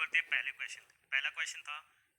बढ़ते हैं पहले क्वेश्चन। पहला क्वेश्चन था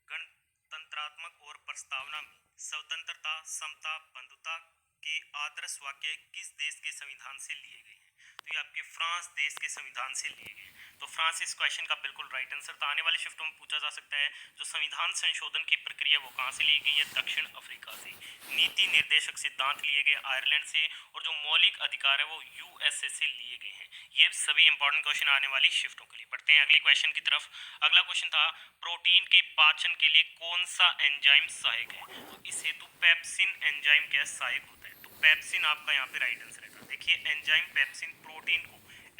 गणतंत्रात्मक और प्रस्तावना में स्वतंत्रता, समता, बंधुता के आदर्श वाक्य किस देश के संविधान से लिए गए हैं? तो ये आपके फ्रांस देश के संविधान से लिए गए। तो फ्रांस इस क्वेश्चन का बिल्कुल राइट आंसर था। आने वाले शिफ्टों में पूछा जा सकता है जो संविधान संशोधन की प्रक्रिया वो कहाँ से ली गई है? दक्षिण अफ्रीका से। नीति निर्देशक सिद्धांत लिए गए आयरलैंड से, और जो मौलिक अधिकार है वो यूएसए से लिए गए हैं। ये सभी इंपॉर्टेंट क्वेश्चन आने वाली शिफ्टों के लिए। बढ़ते हैं अगले क्वेश्चन की तरफ। अगला क्वेश्चन था प्रोटीन के पाचन के लिए कौन सा एंजाइम सहायक है? तो इस हेतु पेप्सिन एंजाइम क्या सहायक होता है? तो पेप्सिन आपका यहाँ पे राइट आंसर है। देखिए एंजाइम पेप्सिन प्रोटीन को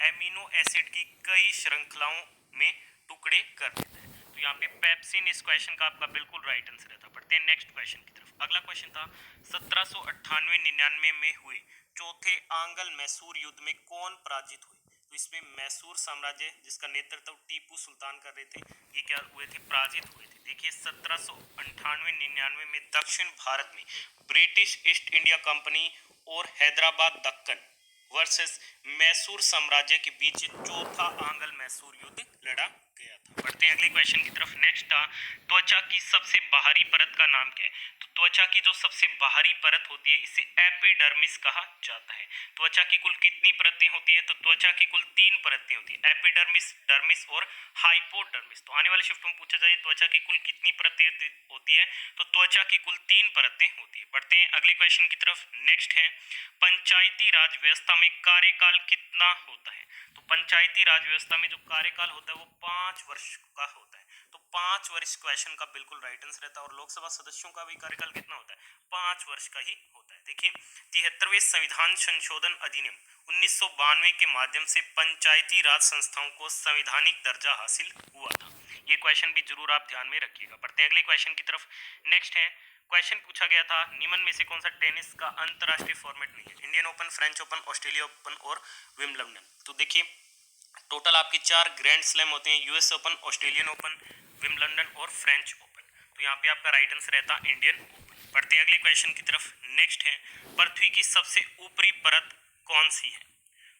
एमिनो एसिड की कई श्रृंखलाओं में टुकड़े कर देता है। तो यहाँ पे पेप्सिन इस क्वेश्चन का आपका बिल्कुल राइट आंसर है। बढ़ते हैं नेक्स्ट क्वेश्चन की तरफ। अगला क्वेश्चन था 1798-99 में हुए चौथे आंग्ल मैसूर युद्ध में कौन पराजित हुए? तो इसमें मैसूर साम्राज्य जिसका नेतृत्व टीपू सुल्तान कर रहे थे, ये क्या हुए थे? पराजित हुए थे। देखिए 1798-99 में दक्षिण भारत में ब्रिटिश ईस्ट इंडिया कंपनी और हैदराबाद दक्कन वर्सेस मैसूर साम्राज्य के बीच चौथा आंग्ल मैसूर युद्ध लड़ा गया था। बढ़ते हैं अगले क्वेश्चन की तरफ। नेक्स्ट था त्वचा की सबसे बाहरी परत का नाम क्या है? तो त्वचा की जो सबसे बाहरी परत होती है इसे एपिडर्मिस कहा जाता है। त्वचा की कुल कितनी परतें होती है? तो त्वचा की कुल 3 परतें होती है, एपिडर्मिस, डर्मिस और हाइपोडर्मिस। तो आने वाले शिफ्ट में पूछा जाए त्वचा की कुल कितनी परतें होती है? तो त्वचा की कुल 3 परतें होती है। बढ़ते हैं अगले क्वेश्चन की तरफ। नेक्स्ट है पंचायती राज व्यवस्था में कार्यकाल कितना होता है? तो पंचायती राज व्यवस्था में जो कार्यकाल होता है वो 5 वर्ष का होता है। तो 5 वर्ष क्वेश्चन का बिल्कुल राइट आंसर रहता है। और लोकसभा सदस्यों का भी कार्यकाल कितना होता है? 5 वर्ष का ही होता है। देखिए 73वें संविधान संशोधन अधिनियम 1992 के माध्यम से पंचायती राज संस्थाओं को संवैधानिक दर्जा हासिल हुआ था। ये क्वेश्चन भी जरूर आप ध्यान में रखिएगा। बढ़ते हैं अगले क्वेश्चन की तरफ। नेक्स्ट है क्वेश्चन पूछा गया था निम्न में से कौन सा टेनिस का अंतरराष्ट्रीय फॉर्मेट नहीं है? Indian open, French open, Australia open और विंबलडन। तो देखिए टोटल आपके 4 ग्रैंड स्लैम होते हैं, US open, Australian open, Wimbledon और फ्रेंच ओपन। तो यहाँ पे आपका राइट आंसर रहता है इंडियन ओपन। बढ़ते हैं अगले क्वेश्चन की तरफ। नेक्स्ट है पृथ्वी की सबसे ऊपरी परत कौन सी है?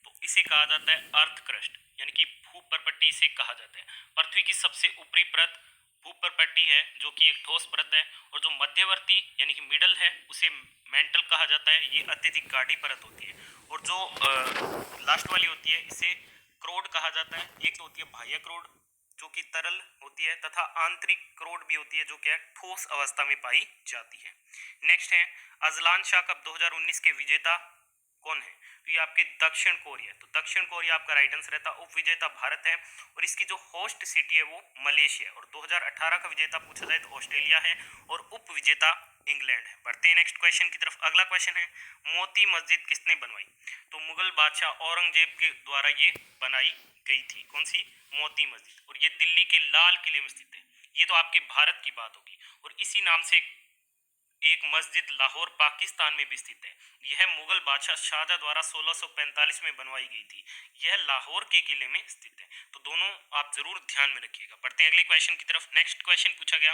तो इसे कहा जाता है अर्थ क्रस्ट, यानी कि भूपर्पट्टी इसे कहा जाता है। पृथ्वी की सबसे ऊपरी परत भूपर्पट्टी है जो कि एक ठोस परत है, और जो मध्यवर्ती यानी कि मिडल है उसे मेंटल कहा जाता है, ये अत्यधिक गाढ़ी परत होती है। और जो लास्ट वाली होती है इसे क्रोड कहा जाता है। एक तो होती है बाह्य क्रोड जो कि तरल होती है, तथा आंतरिक क्रोड भी होती है जो कि ठोस अवस्था में पाई जाती है। नेक्स्ट है अजलान शाह कप 2019 के विजेता कौन है? तो ये आपके दक्षिण कोरिया। तो दक्षिण कोरिया आपका राइट आंसर रहता है। उप विजेता भारत है और इसकी जो होस्ट सिटी है वो मलेशिया है। और 2018 का विजेता पूछा जाए तो ऑस्ट्रेलिया है और उप विजेता इंग्लैंड है। बढ़ते हैं नेक्स्ट क्वेश्चन की तरफ। अगला क्वेश्चन है मोती मस्जिद किसने बनवाई? तो मुगल बादशाह औरंगजेब के द्वारा ये बनाई गई थी। कौन सी? मोती मस्जिद। और ये दिल्ली के लाल किले में स्थित है। ये तो आपके भारत की बात होगी। और इसी नाम से एक मस्जिद लाहौर पाकिस्तान में भी स्थित है। यह मुगल बादशाह शाहजहां द्वारा 1645 में बनवाई गई थी। यह लाहौर के किले में स्थित है। तो दोनों आप जरूर ध्यान में रखिएगा। बढ़ते हैं अगले क्वेश्चन की तरफ। नेक्स्ट क्वेश्चन पूछा गया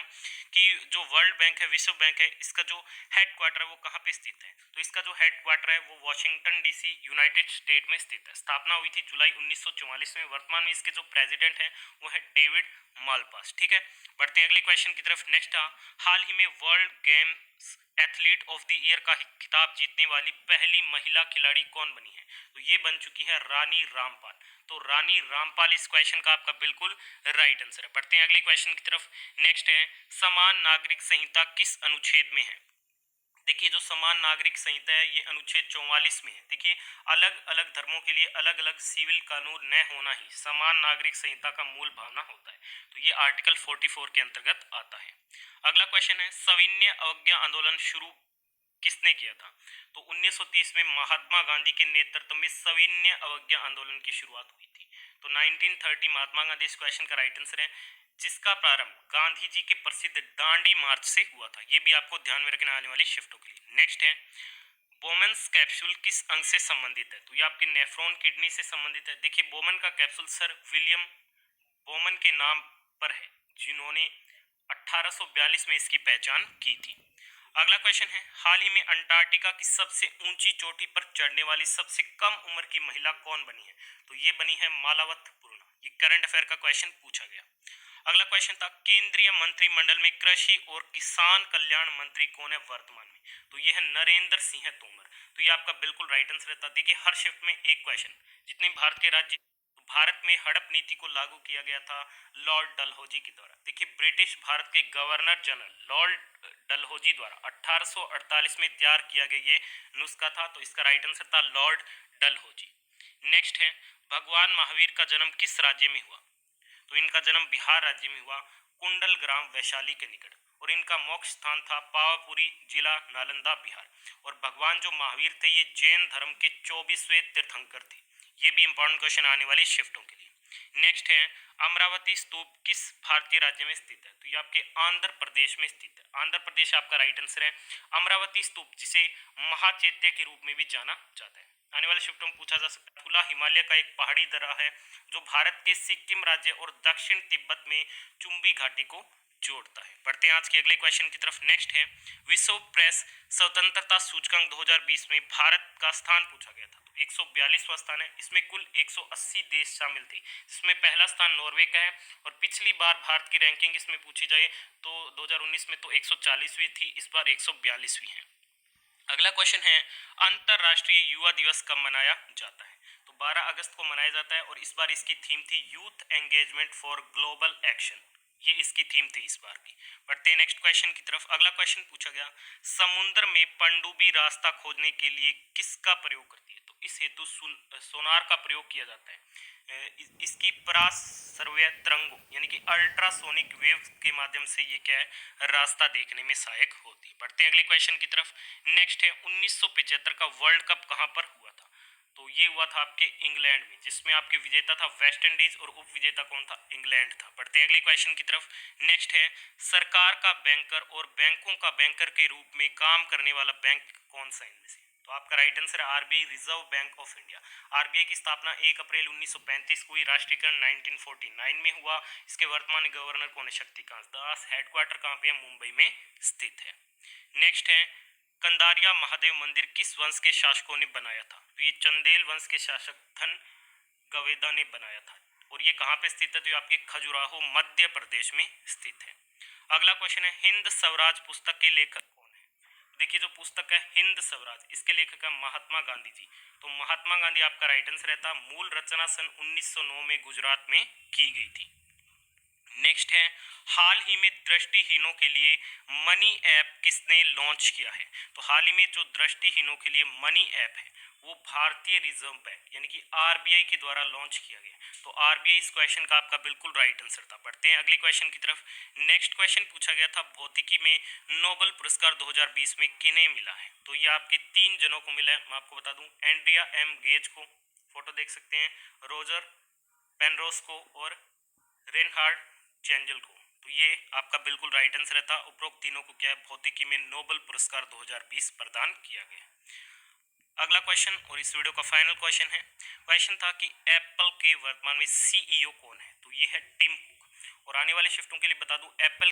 कि जो वर्ल्ड बैंक है, विश्व बैंक है, इसका जो हेडक्वार्टर है वो कहाँ पे स्थित है? तो इसका जो हेडक्वार्टर है वो वॉशिंगटन डीसी यूनाइटेड स्टेट में स्थित है। स्थापना हुई थी जुलाई 1944 में। वर्तमान में इसके जो प्रेसिडेंट है वो है डेविड मालपास। ठीक है, बढ़ते हैं अगले क्वेश्चन की तरफ। नेक्स्ट हाल ही में world games athlete of the year का खिताब जीतने वाली पहली महिला खिलाड़ी कौन बनी है? तो ये बन चुकी है रानी रामपाल। तो रानी रामपाल इस क्वेश्चन का आपका बिल्कुल राइट आंसर है। बढ़ते हैं अगले क्वेश्चन की तरफ। नेक्स्ट है समान नागरिक संहिता किस अनुच्छेद में है? देखिए जो समान नागरिक संहिता है ये अनुच्छेद 44 में है। देखिए अलग अलग धर्मों के लिए अलग अलग सिविल कानून न होना ही समान नागरिक संहिता का मूल भावना होता है। तो ये आर्टिकल 44 के अंतर्गत आता है। अगला क्वेश्चन है सविनय अवज्ञा आंदोलन शुरू किसने किया था? तो 1930 में महात्मा गांधी के नेतृत्व में सविनय अवज्ञा आंदोलन की शुरुआत हुई थी। तो 1930 महात्मा गांधी इस क्वेश्चन का राइट आंसर है, जिसका प्रारंभ गांधी जी के प्रसिद्ध दांडी मार्च से हुआ था। ये भी आपको ध्यान में रखना आने वाली शिफ्टों के लिए। नेक्स्ट है बोमन्स कैप्सूल किस अंग से संबंधित है? तो ये आपके नेफ्रॉन किडनी से संबंधित है। देखिए बोमन का कैप्सूल सर विलियम बोमन के नाम पर है, जिन्होंने 1842 में इसकी पहचान की थी। अगला क्वेश्चन है हाल ही में अंटार्कटिका की सबसे ऊंची चोटी पर चढ़ने वाली सबसे कम उम्र की महिला कौन बनी है? तो ये बनी है मालावत पूर्णा। ये करंट अफेयर का क्वेश्चन पूछा गया। अगला क्वेश्चन था केंद्रीय मंत्रिमंडल में कृषि और किसान कल्याण मंत्री कौन है वर्तमान में? तो ये है नरेंद्र सिंह तोमर। तो ये आपका बिल्कुल राइट आंसर रहता। देखिए हर शिफ्ट में एक क्वेश्चन। जितने भारत के राज्य, भारत में हड़प नीति को लागू किया गया था लॉर्ड डलहौजी के द्वारा। देखिए ब्रिटिश भारत के गवर्नर जनरल लॉर्ड डलहौजी द्वारा 1848 में तैयार किया गया ये नुस्खा था। तो इसका राइट आंसर था लॉर्ड डलहौजी। नेक्स्ट है भगवान महावीर का जन्म किस राज्य में हुआ? तो इनका जन्म बिहार राज्य में हुआ, कुंडल ग्राम वैशाली के निकट, और इनका मोक्ष स्थान था पावापुरी, जिला नालंदा, बिहार। और भगवान जो महावीर थे ये जैन धर्म के 24वें तीर्थंकर थे। ये भी इंपॉर्टेंट क्वेश्चन आने वाले शिफ्टों के लिए। नेक्स्ट है अमरावती स्तूप किस भारतीय राज्य में स्थित है? तो ये आपके आंध्र प्रदेश में स्थित है। आंध्र प्रदेश आपका राइट आंसर है। अमरावती स्तूप जिसे महाचैत्य के रूप में भी जाना जाता है। आने वाले शिफ्टों में पूछा जा सकता है तुला हिमालय का एक पहाड़ी दर्रा है जो भारत के सिक्किम राज्य और दक्षिण तिब्बत में चुंबी घाटी को जोड़ता है। बढ़ते हैं आज के अगले क्वेश्चन की तरफ। नेक्स्ट है विश्व प्रेस स्वतंत्रता सूचकांक 2020 में भारत का स्थान पूछा गया था। तो 142वां स्थान है। इसमें कुल 180 देश शामिल थे। इसमें पहला स्थान नॉर्वे का है और पिछली बार भारत की रैंकिंग इसमें पूछी जाए तो 2019 में तो 140वीं थी, इस बार 142वीं है। अगला क्वेश्चन है अंतरराष्ट्रीय युवा दिवस कब मनाया जाता है? तो 12 अगस्त को मनाया जाता है और इस बार इसकी थीम थी youth engagement for global action. ये इसकी थीम थी इस बार की। बढ़ते हैं नेक्स्ट क्वेश्चन की तरफ। अगला क्वेश्चन पूछा गया समुद्र में पनडुब्बी रास्ता खोजने के लिए किसका प्रयोग करती है? तो इस हेतु सोनार का प्रयोग किया जाता है। इसकी पराश्रव्य तरंगों यानी कि अल्ट्रासोनिक वेव्स के माध्यम से ये क्या है रास्ता देखने में सहायक होती है। बढ़ते हैं अगले क्वेश्चन की तरफ। नेक्स्ट है 1975 का वर्ल्ड कप कहां पर हुआ था? तो ये हुआ था आपके इंग्लैंड में, जिसमें आपके विजेता था वेस्ट इंडीज और उप विजेता कौन था? इंग्लैंड था। बढ़ते हैं अगले क्वेश्चन की तरफ। नेक्स्ट है सरकार का बैंकर और बैंकों का बैंकर के रूप में काम करने वाला बैंक कौन सा इनमें से? तो आपका राइट आंसर है RBI, reserve bank of India. RBI की स्थापना 1 अप्रैल 1935 को हुई। राष्ट्रीयकरण 1949 में हुआ। इसके वर्तमान गवर्नर कौन है? शक्तिकांत दास। हेडक्वार्टर कहाँ पे है? मुंबई में स्थित है। नेक्स्ट है कंदारिया महादेव मंदिर किस वंश के शासकों ने बनाया था? तो ये चंदेल वंश के शासक धन गवेदा ने बनाया था। और ये कहाँ पे स्थित है? तो ये आपके खजुराहो मध्य प्रदेश में स्थित है। अगला क्वेश्चन है हिंद स्वराज पुस्तक के लेखक कौन है? देखिए जो पुस्तक है हिंद स्वराज, इसके लेखक है महात्मा गांधी जी। तो महात्मा गांधी आपका राइट आंसर रहता। मूल रचना सन 1909 में गुजरात में की गई थी। नेक्स्ट है हाल ही में दृष्टिहीनों के लिए मनी ऐप किसने लॉन्च किया है? तो हाल ही में जो दृष्टिहीनों के लिए मनी ऐप है वो भारतीय रिजर्व बैंक यानी कि आरबीआई के द्वारा लॉन्च किया गया। तो आरबीआई इस क्वेश्चन का आपका बिल्कुल राइट आंसर था। बढ़ते हैं अगले क्वेश्चन की तरफ। नेक्स्ट क्वेश्चन पूछा गया था भौतिकी में नोबेल पुरस्कार 2020 में किन्हें मिला है? तो ये आपके 3 जनों को मिला है। मैं आपको बता दूं एंड्रिया एम गेज को, फोटो देख सकते हैं, रोजर पेनरोस को और रेनहार्ड चैंजल को। तो ये आपका बिल्कुल राइट आंसर था। उपरोक्त तीनों को क्या है भौतिकी में नोबेल पुरस्कार 2020 प्रदान किया गया। अगला क्वेश्चन और इस वीडियो का फाइनल क्वेश्चन है। क्वेश्चन था कि एप्पल के वर्तमान में सीईओ कौन है? तो ये है टिम कुक। और आने वाले शिफ्टों के लिए बता दूं एप्पल